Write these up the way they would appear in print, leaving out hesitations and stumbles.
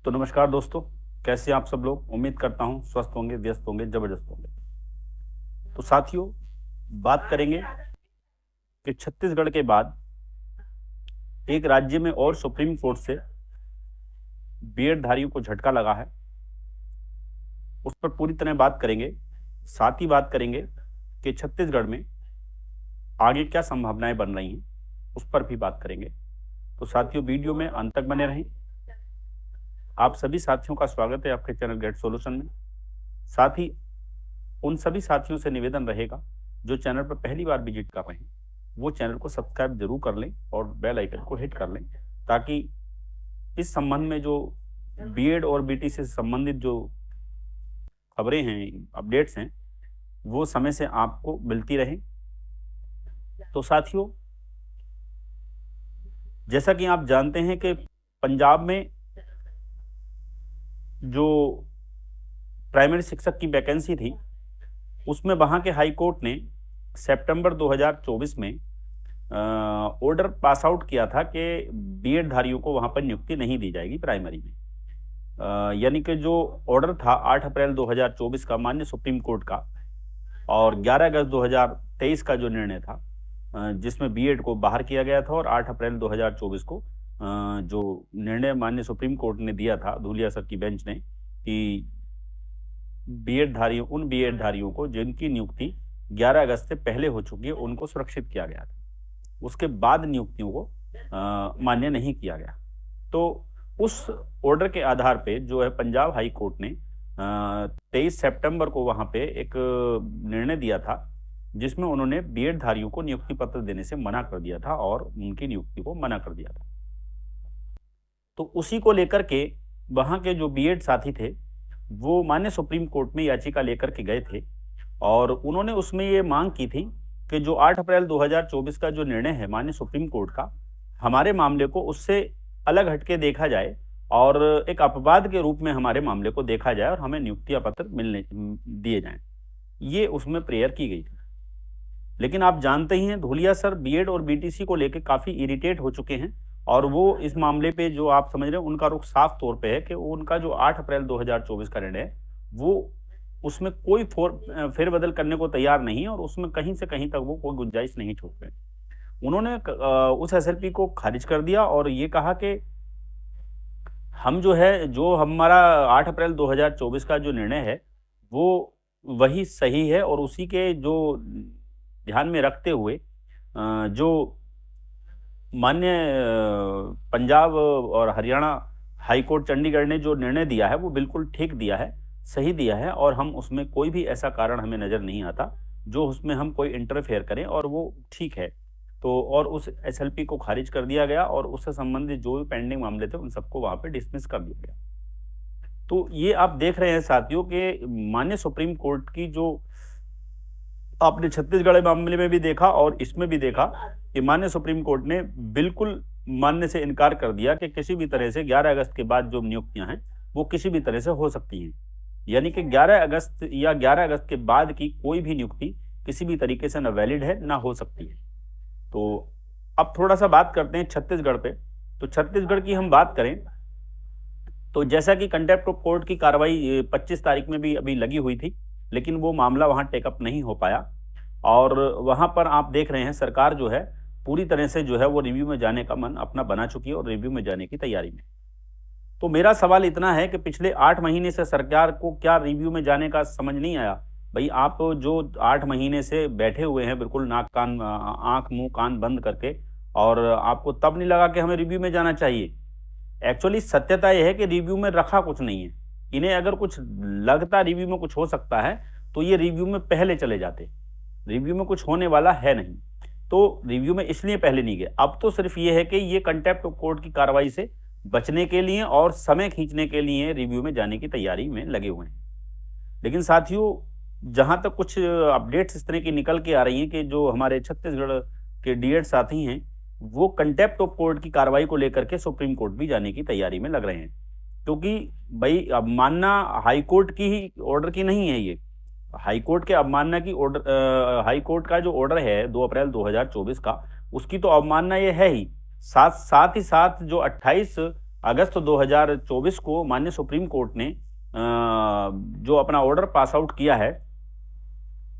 तो नमस्कार दोस्तों, कैसे हैं आप सब लोग। उम्मीद करता हूं स्वस्थ होंगे, व्यस्त होंगे, जबरदस्त होंगे। तो साथियों, बात करेंगे कि छत्तीसगढ़ के बाद एक राज्य में और सुप्रीम कोर्ट से बीएड धारियों को झटका लगा है। उस पर पूरी तरह बात करेंगे। साथ ही बात करेंगे कि छत्तीसगढ़ में आगे क्या संभावनाएं बन रही हैं, उस पर भी बात करेंगे। तो साथियों, वीडियो में अंत तक बने रहें। आप सभी साथियों का स्वागत है आपके चैनल गेट सॉल्यूशन में। साथ ही उन सभी साथियों से निवेदन रहेगा जो चैनल पर पहली बार विजिट कर रहे हैं, वो चैनल को सब्सक्राइब जरूर कर लें और बेल आइकन को हिट कर लें, ताकि इस संबंध में जो बीएड और बीटी से संबंधित जो खबरें हैं, अपडेट्स हैं, वो समय से आपको मिलती रहे। तो साथियों, जैसा कि आप जानते हैं कि पंजाब में जो प्राइमरी शिक्षक की वैकेंसी थी, उसमें वहां के हाई कोर्ट ने सितंबर 2024 में ऑर्डर पास आउट किया था कि बीएड धारियों को वहां पर नियुक्ति नहीं दी जाएगी प्राइमरी में। यानी कि जो ऑर्डर था 8 अप्रैल 2024 का माननीय सुप्रीम कोर्ट का, और 11 अगस्त 2023 का जो निर्णय था, जिसमें बीएड को बाहर किया गया था, और 8 अप्रैल 2024 को जो निर्णय माननीय सुप्रीम कोर्ट ने दिया था, धूलिया सर की बेंच ने, कि उन बीएड धारियों को जिनकी नियुक्ति 11 अगस्त से पहले हो चुकी है, उनको सुरक्षित किया गया था। उसके बाद नियुक्तियों को मान्य नहीं किया गया। तो उस ऑर्डर के आधार पे जो है पंजाब हाई कोर्ट ने 23 सितंबर को वहां पे एक निर्णय दिया था, जिसमें उन्होंने बीएड धारियों को नियुक्ति पत्र देने से मना कर दिया था और उनकी नियुक्ति को मना कर दिया था। तो उसी को लेकर के वहां के जो बीएड साथी थे, वो माननीय सुप्रीम कोर्ट में याचिका लेकर के गए थे, और उन्होंने उसमें ये मांग की थी कि जो 8 अप्रैल 2024 का जो निर्णय है माननीय सुप्रीम कोर्ट का, हमारे मामले को उससे अलग हटके देखा जाए और एक अपवाद के रूप में हमारे मामले को देखा जाए और हमें नियुक्ति पत्र दिए जाएं। ये उसमें प्रेयर की गई थी। लेकिन आप जानते ही हैं, धूलिया सर बीएड और बीटीसी को लेकर काफी इरिटेट हो चुके हैं, और वो इस मामले पे जो आप समझ रहे हैं, उनका रुख साफ तौर पे है कि उनका जो 8 अप्रैल 2024 का निर्णय है, वो उसमें कोई फेरबदल करने को तैयार नहीं है, और उसमें कहीं से कहीं तक वो कोई गुंजाइश नहीं छोड़ रहे। उन्होंने उस एसएलपी को खारिज कर दिया और ये कहा कि हम जो है, जो हमारा 8 अप्रैल 2024 का जो निर्णय है, वो वही सही है, और उसी के जो ध्यान में रखते हुए जो मान्य पंजाब और हरियाणा हाई कोर्ट चंडीगढ़ ने जो निर्णय दिया है, वो बिल्कुल ठीक दिया है, सही दिया है, और हम उसमें कोई भी ऐसा कारण हमें नज़र नहीं आता जो उसमें हम कोई इंटरफेयर करें, और वो ठीक है। तो और उस एसएलपी को खारिज कर दिया गया, और उससे संबंधित जो भी पेंडिंग मामले थे उन सबको वहाँ पे डिसमिस कर दिया गया। तो ये आप देख रहे हैं साथियों कि माननीय सुप्रीम कोर्ट की जो आपने छत्तीसगढ़ मामले में भी देखा और इसमें भी देखा कि माननीय सुप्रीम कोर्ट ने बिल्कुल मानने से इनकार कर दिया कि किसी भी तरह से 11 अगस्त के बाद जो नियुक्तियां हैं वो किसी भी तरह से हो सकती हैं। यानी कि 11 अगस्त या 11 अगस्त के बाद की कोई भी नियुक्ति किसी भी तरीके से न वैलिड है, ना हो सकती है। तो अब थोड़ा सा बात करते हैं छत्तीसगढ़ पे। तो छत्तीसगढ़ की हम बात करें तो जैसा कि कंटेम्प्ट ऑफ कोर्ट की कार्रवाई 25 तारीख में भी अभी लगी हुई थी, लेकिन वो मामला वहां टेकअप नहीं हो पाया, और वहां पर आप देख रहे हैं सरकार जो है पूरी तरह से जो है वो रिव्यू में जाने का मन अपना बना चुकी है और रिव्यू में जाने की तैयारी में। तो मेरा सवाल इतना है कि पिछले 8 महीने से सरकार को क्या रिव्यू में जाने का समझ नहीं आया? भाई, आप जो 8 महीने से बैठे हुए हैं बिल्कुल नाक कान आंख मुंह कान बंद करके, और आपको तब नहीं लगा कि हमें रिव्यू में जाना चाहिए? एक्चुअली सत्यता यह है कि रिव्यू में रखा कुछ नहीं है। इन्हें अगर कुछ लगता रिव्यू में कुछ हो सकता है तो ये रिव्यू में पहले चले जाते। रिव्यू में कुछ होने वाला है नहीं, तो रिव्यू में इसलिए पहले नहीं गए। अब तो सिर्फ ये है कि ये कंटेम्प्ट ऑफ कोर्ट की कार्रवाई से बचने के लिए और समय खींचने के लिए रिव्यू में जाने की तैयारी में लगे हुए हैं। लेकिन साथियों, जहां तक कुछ अपडेट्स इस तरह की निकल के आ रही हैं कि जो हमारे छत्तीसगढ़ के डीएड साथी हैं, वो कंटेम्प्ट ऑफ कोर्ट की कार्रवाई को लेकर के सुप्रीम कोर्ट भी जाने की तैयारी में लग रहे हैं, क्योंकि भाई अवमानना हाई कोर्ट की ही ऑर्डर की नहीं है। ये हाई कोर्ट के अवमानना की ऑर्डर, हाई कोर्ट का जो ऑर्डर है 2 अप्रैल 2024 का, उसकी तो अवमानना ये है ही। साथ ही साथ जो 28 अगस्त 2024 को माननीय सुप्रीम कोर्ट ने जो अपना ऑर्डर पास आउट किया है,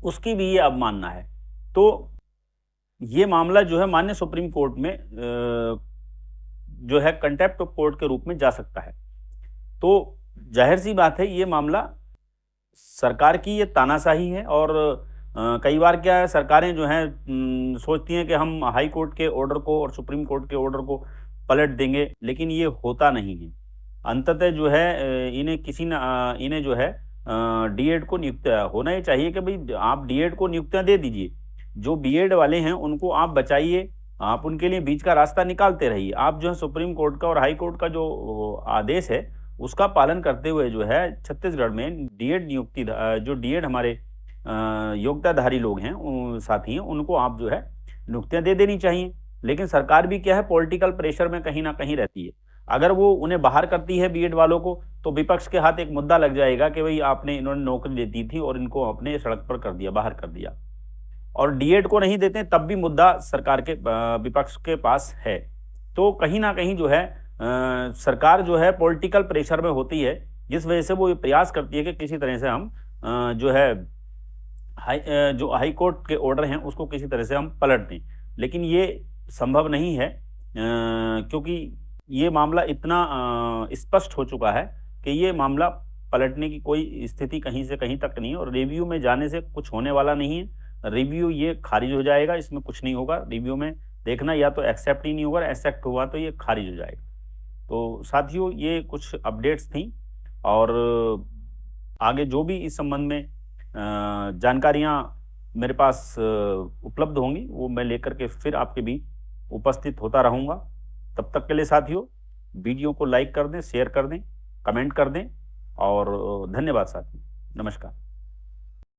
उसकी भी ये अवमानना है। तो ये मामला जो है माननीय सुप्रीम कोर्ट में जो है कंटेम्प्ट ऑफ कोर्ट के रूप में जा सकता है। तो जाहिर सी बात है, ये मामला सरकार की ये तानाशाही है। और कई बार क्या है, सरकारें जो हैं सोचती हैं कि हम हाई कोर्ट के ऑर्डर को और सुप्रीम कोर्ट के ऑर्डर को पलट देंगे, लेकिन ये होता नहीं है। अंततः जो है इन्हें जो है डीएड को नियुक्त होना ही चाहिए कि भाई आप डीएड को नियुक्तियां दे दीजिए। जो बीएड वाले हैं उनको आप बचाइए, आप उनके लिए बीच का रास्ता निकालते रहिए। आप जो है सुप्रीम कोर्ट का और हाई कोर्ट का जो आदेश है उसका पालन करते हुए जो है छत्तीसगढ़ में डीएड नियुक्ति जो डीएड हमारे योग्यताधारी लोग हैं, साथी हैं, उनको आप जो है नियुक्तियां दे देनी चाहिए। लेकिन सरकार भी क्या है, पॉलिटिकल प्रेशर में कहीं ना कहीं रहती है। अगर वो उन्हें बाहर करती है बीएड वालों को, तो विपक्ष के हाथ एक मुद्दा लग जाएगा कि भाई आपने इन्होंने नौकरी दे दी थी और इनको अपने सड़क पर कर दिया, बाहर कर दिया। और डीएड को नहीं देते तब भी मुद्दा सरकार के विपक्ष के पास है। तो कहीं ना कहीं जो है सरकार जो है पॉलिटिकल प्रेशर में होती है, जिस वजह से वो ये प्रयास करती है कि किसी तरह से हम जो है जो हाई कोर्ट के ऑर्डर हैं उसको किसी तरह से हम पलट दें। लेकिन ये संभव नहीं है, क्योंकि ये मामला इतना स्पष्ट हो चुका है कि ये मामला पलटने की कोई स्थिति कहीं से कहीं तक नहीं है। और रिव्यू में जाने से कुछ होने वाला नहीं है। रिव्यू ये खारिज हो जाएगा, इसमें कुछ नहीं होगा। रिव्यू में देखना, या तो एक्सेप्ट ही नहीं होगा, एक्सेप्ट हुआ तो ये खारिज हो जाएगा। तो साथियों, ये कुछ अपडेट्स थी। और आगे जो भी इस संबंध में जानकारियां मेरे पास उपलब्ध होंगी, वो मैं लेकर के फिर आपके बीच उपस्थित होता रहूँगा। तब तक के लिए साथियों, वीडियो को लाइक कर दें, शेयर कर दें, कमेंट कर दें। और धन्यवाद साथियों, नमस्कार।